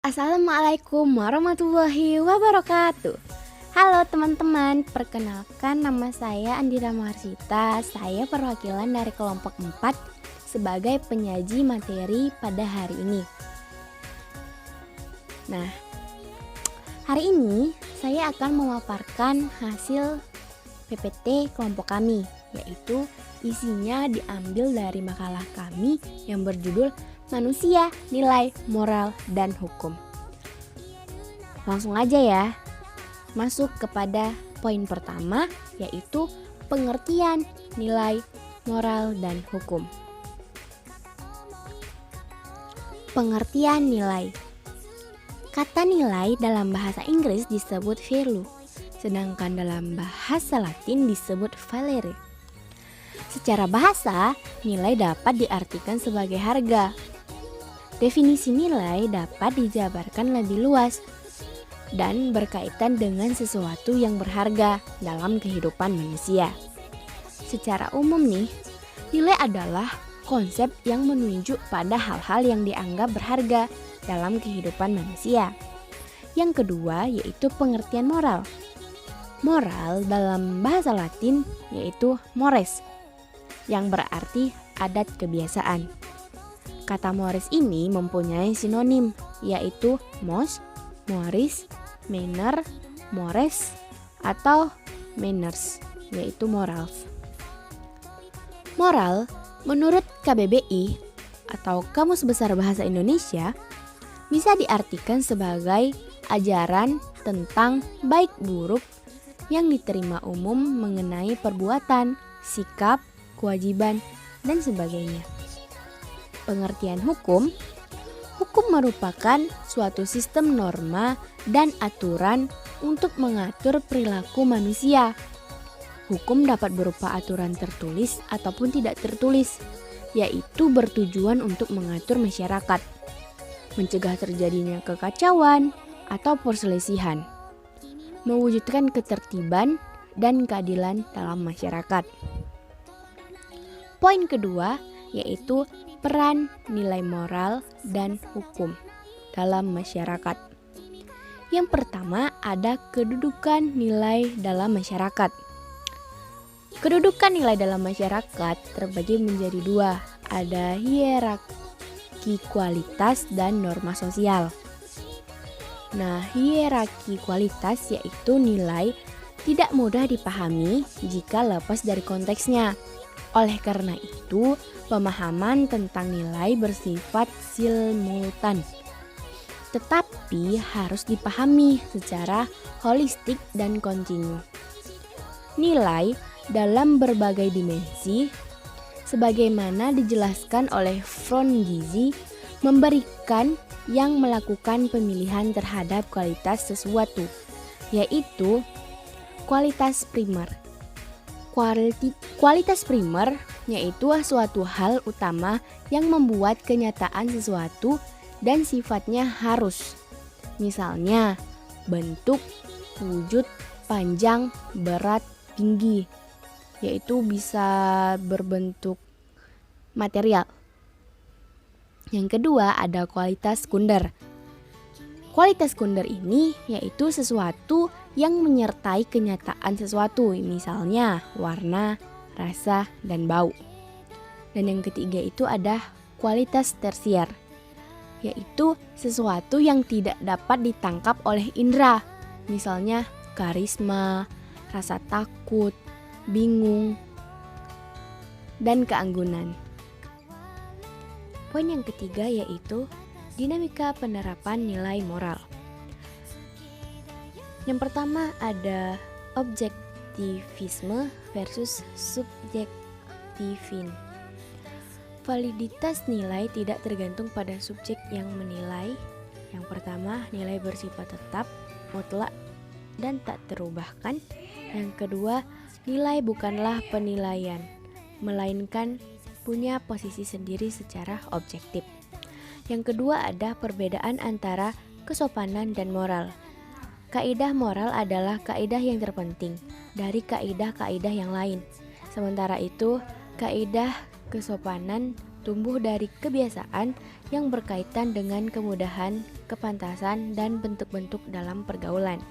Assalamualaikum warahmatullahi wabarakatuh. Halo teman-teman, perkenalkan nama saya Andira Marsita. Saya perwakilan dari kelompok 4 sebagai penyaji materi pada hari ini. Nah, hari ini saya akan memaparkan hasil PPT kelompok kami, yaitu isinya diambil dari makalah kami yang berjudul Manusia, Nilai, Moral, dan Hukum. Langsung aja ya, masuk kepada poin pertama, yaitu pengertian nilai, moral, dan hukum. Pengertian nilai. Kata nilai dalam bahasa Inggris disebut value, sedangkan dalam bahasa Latin disebut valere. Secara bahasa, nilai dapat diartikan sebagai harga. Definisi nilai dapat dijabarkan lebih luas dan berkaitan dengan sesuatu yang berharga dalam kehidupan manusia. Secara umum nih, nilai adalah konsep yang menunjuk pada hal-hal yang dianggap berharga dalam kehidupan manusia. Yang kedua yaitu pengertian moral. Moral dalam bahasa Latin yaitu mores, yang berarti adat kebiasaan. Kata mores ini mempunyai sinonim, yaitu mos, moris, manner, mores, atau manners, yaitu morals. Moral, menurut KBBI atau Kamus Besar Bahasa Indonesia, bisa diartikan sebagai ajaran tentang baik buruk yang diterima umum mengenai perbuatan, sikap, kewajiban, dan sebagainya. Pengertian hukum. Hukum merupakan suatu sistem norma dan aturan untuk mengatur perilaku manusia. Hukum dapat berupa aturan tertulis ataupun tidak tertulis, yaitu bertujuan untuk mengatur masyarakat, mencegah terjadinya kekacauan atau perselisihan, mewujudkan ketertiban dan keadilan dalam masyarakat. Poin kedua yaitu peran nilai moral dan hukum dalam masyarakat. Yang pertama ada kedudukan nilai dalam masyarakat. Kedudukan nilai dalam masyarakat terbagi menjadi dua, ada hierarki kualitas dan norma sosial. Nah, hierarki kualitas yaitu nilai tidak mudah dipahami jika lepas dari konteksnya. Oleh karena itu, pemahaman tentang nilai bersifat simultan, tetapi harus dipahami secara holistik dan kontinu. Nilai dalam berbagai dimensi, sebagaimana dijelaskan oleh Gizi, memberikan yang melakukan pemilihan terhadap kualitas sesuatu, yaitu kualitas primer. Kualitas primer yaitu suatu hal utama yang membuat kenyataan sesuatu dan sifatnya harus. Misalnya, bentuk, wujud, panjang, berat, tinggi, yaitu bisa berbentuk material. Yang kedua ada kualitas sekunder. Kualitas sekunder ini yaitu sesuatu yang menyertai kenyataan sesuatu, misalnya warna, rasa, dan bau. Dan yang ketiga itu ada kualitas tersier, yaitu sesuatu yang tidak dapat ditangkap oleh indera, misalnya karisma, rasa takut, bingung, dan keanggunan. Poin yang ketiga yaitu dinamika penerapan nilai moral. Yang pertama ada objektivisme versus subjektivisme. Validitas nilai tidak tergantung pada subjek yang menilai. Yang pertama, nilai bersifat tetap, mutlak, dan tak terubahkan. Yang kedua, nilai bukanlah penilaian, melainkan punya posisi sendiri secara objektif. Yang kedua ada perbedaan antara kesopanan dan moral. Kaidah moral adalah kaidah yang terpenting dari kaidah-kaidah yang lain. Sementara itu, kaidah kesopanan tumbuh dari kebiasaan yang berkaitan dengan kemudahan kepantasan, dan bentuk-bentuk dalam pergaulan.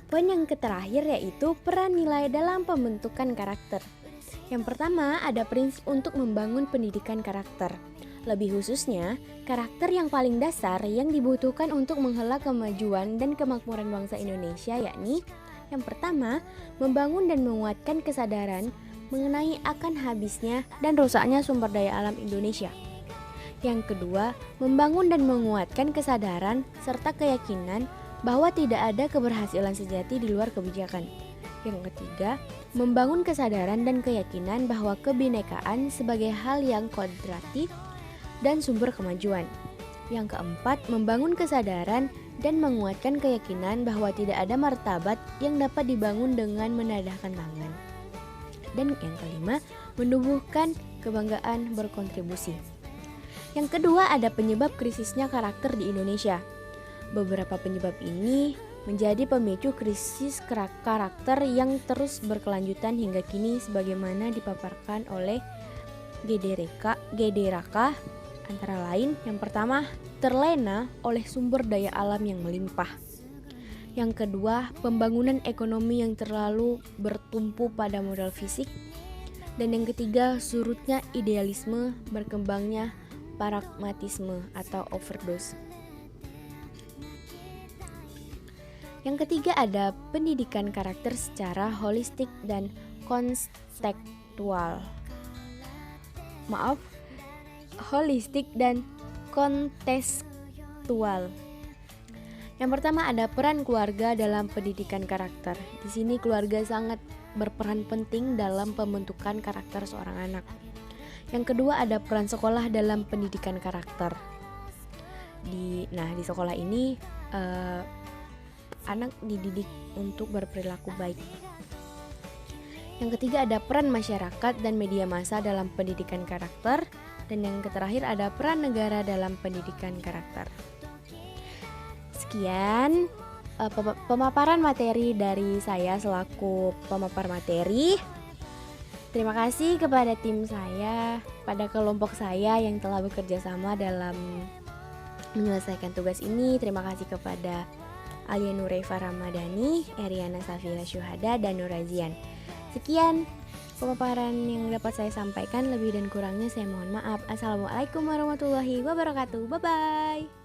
Poin yang terakhir yaitu peran nilai dalam pembentukan karakter. Yang pertama, ada prinsip untuk membangun pendidikan karakter. Lebih khususnya, karakter yang paling dasar yang dibutuhkan untuk menghela kemajuan dan kemakmuran bangsa Indonesia, yakni yang pertama, membangun dan menguatkan kesadaran mengenai akan habisnya dan rusaknya sumber daya alam Indonesia. Yang kedua, membangun dan menguatkan kesadaran serta keyakinan bahwa tidak ada keberhasilan sejati di luar kebijakan. Yang ketiga, membangun kesadaran dan keyakinan bahwa kebinekaan sebagai hal yang kodratif dan sumber kemajuan. Yang keempat, membangun kesadaran dan menguatkan keyakinan bahwa tidak ada martabat yang dapat dibangun dengan menadahkan tangan. Dan yang kelima, menumbuhkan kebanggaan berkontribusi. Yang kedua, ada penyebab krisisnya karakter di Indonesia. Beberapa penyebab ini menjadi pemicu krisis karakter yang terus berkelanjutan hingga kini sebagaimana dipaparkan oleh Gederaka. Antara lain, yang pertama, terlena oleh sumber daya alam yang melimpah. Yang kedua, pembangunan ekonomi yang terlalu bertumpu pada modal fisik. Dan yang ketiga, surutnya idealisme, berkembangnya pragmatisme atau overdose. Yang ketiga, ada pendidikan karakter secara holistik dan holistik dan kontekstual. Yang pertama, ada peran keluarga dalam pendidikan karakter. Di sini keluarga sangat berperan penting dalam pembentukan karakter seorang anak. Yang kedua, ada peran sekolah dalam pendidikan karakter. Di sekolah ini anak dididik untuk berperilaku baik. Yang ketiga, ada peran masyarakat dan media massa dalam pendidikan karakter. Dan yang terakhir, ada peran negara dalam pendidikan karakter. Sekian pemaparan materi dari saya selaku pemapar materi. Terima kasih kepada tim saya, pada kelompok saya yang telah bekerja sama dalam menyelesaikan tugas ini. Terima kasih kepada Alia Nurefa Ramadhani, Eriana Safira Syuhada, dan Nur Azian. Sekian pemaparan yang dapat saya sampaikan, lebih dan kurangnya saya mohon maaf. Assalamualaikum warahmatullahi wabarakatuh. Bye-bye.